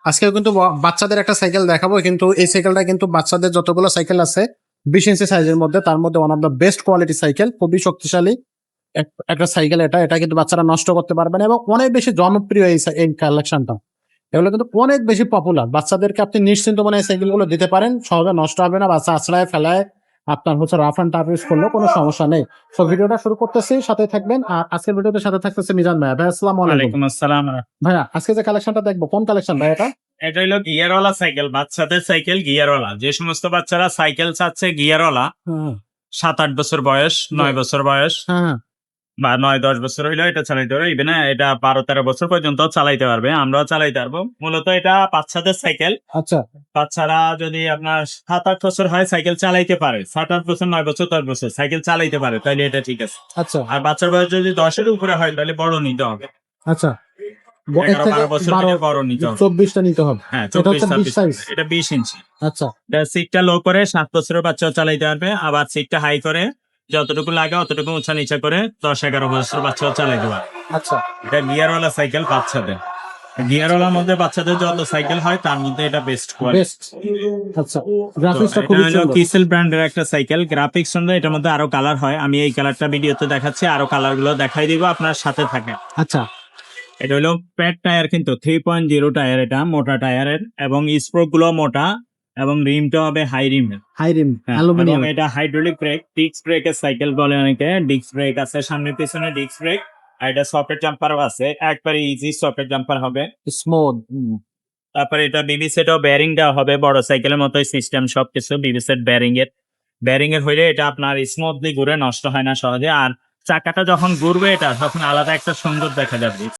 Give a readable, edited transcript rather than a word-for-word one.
আজকেও কিন্তু বাচ্চাদের একটা সাইকেল দেখাবো, কিন্তু এই সাইকেলটা কিন্তু বাচ্চাদের যতগুলো সাইকেল আছে 20 ইঞ্চি সাইজের মধ্যে, তার মধ্যে one of the best quality cycle, খুবই শক্তিশালী একটা সাইকেল। এটা কিন্তু বাচ্চারা নষ্ট করতে পারবে না এবং অনেক বেশি জনপ্রিয় এই কালেকশনটা। এগুলো কিন্তু অনেক বেশি পপুলার। বাচ্চাদেরকে আপনি নিশ্চিন্ত মনে এই সাইকেল গুলো দিতে পারেন, সহজে নষ্ট হবে না। বাচ্চা আছড়ায় ফেলায় আপনার হচ্ছে রাফ অ্যান্ড টাফ ইউজ করলেও কোনো সমস্যা নেই। তো ভিডিওটা শুরু করতেছি, সাথে থাকবেন। আর আজকের ভিডিওতে সাথে থাকতেছে মিজান ভাই। ভাই আসসালামু আলাইকুম। ওয়ালাইকুম আসসালাম। ভাইয়া আজকে যে কালেকশনটা দেখবো, কোন কালেকশন ভাই এটা? এটা হলো গিয়ারওয়ালা সাইকেল, বাচ্চাদের সাইকেল গিয়ারওয়ালা। যে সমস্ত বাচ্চারা সাইকেল চাচ্ছে গিয়ারওয়ালা, হ্যাঁ 7-8 বছর বয়স, 9 বছর বয়স হ্যাঁ বা 9-10 বছর হইলো এটা চালাইতে পারবে। ইভেন এটা 12-13 বছর পর্যন্ত চালাইতে পারবে, আমরাও চালাইতে পারবো। মূলত এটা বাচ্চাদের সাইকেল। আচ্ছা বাচ্চারা যদি আপনার 7-8 বছর হয় সাইকেল চালাইতে পারে, 7-8 বছর, 9 বছর, 10 বছর সাইকেল চালাইতে পারে, তাইলে এটা ঠিক আছে। আচ্ছা আর বাচ্চার বয়স যদি 10-এর উপরে হয় তাহলে বড় নিতে হবে। আচ্ছা 11-12 বছর হলে বড় নিতে হবে। 24টা নিতে হবে। হ্যাঁ, এটা হচ্ছে 20 সাইজ। এটা 20 ইঞ্চি। আচ্ছা সিটটা লো করে 7 বছরের বাচ্চা চালাইতে পারবে, আবার সিটটা হাই করে যতটুকু লাগে অতটুকু উঁচা নিচা করে 10-11 বছর বাচ্চাও চালাইতে পারে। আচ্ছা এটা গিয়ারওয়ালা সাইকেল বাচ্চাদের। গিয়ারওয়ালার মধ্যে বাচ্চাদের যত সাইকেল হয় তার মধ্যে এটা বেস্ট কোয়ালিটি। বেস্ট। আচ্ছা গ্রাফিক্সটা খুবই সুন্দর। কিসেল ব্র্যান্ডের একটা সাইকেল, গ্রাফিক্স সুন্দর। এটার মধ্যে আরো কালার হয়, আমি এই কালারটা ভিডিওতে দেখাচ্ছি, আরো কালার গুলো দেখাই দিব, আপনার সাথে থাকে। আচ্ছা এটা হলো প্যাড টায়ার, কিন্তু 3.0 টায়ার, এটা মোটা টায়ারের এবং স্প্রোক গুলো মোটা এবং রিমটা হবে হাই রিমের। হাই রিম হ্যাঁ, অ্যালুমিনিয়াম। এবং এটা হাইড্রোলিক ব্রেক, ডিস্ক ব্রেকের সাইকেল বলে অনেকে। ডিস্ক ব্রেক আছে সামনে পিছনে, ডিস্ক ব্রেক। আর এটা সকেট জাম্পারও আছে, একবারে ইজি সকেট জাম্পার হবে। স্মুথ। তারপরে এটা বিবি সেটও ব্যারিং দেওয়া হবে, বড় সাইকেলের মতোই সিস্টেম সবকিছু বিবি সেট ব্যারিং এর হইলে এটা আপনার স্মুথলি ঘুরে, নষ্ট হয় না সহজে। আর চাকাটা যখন ঘুরবে এটা তখন আলাদা একটা সুন্দর দেখা যাবে।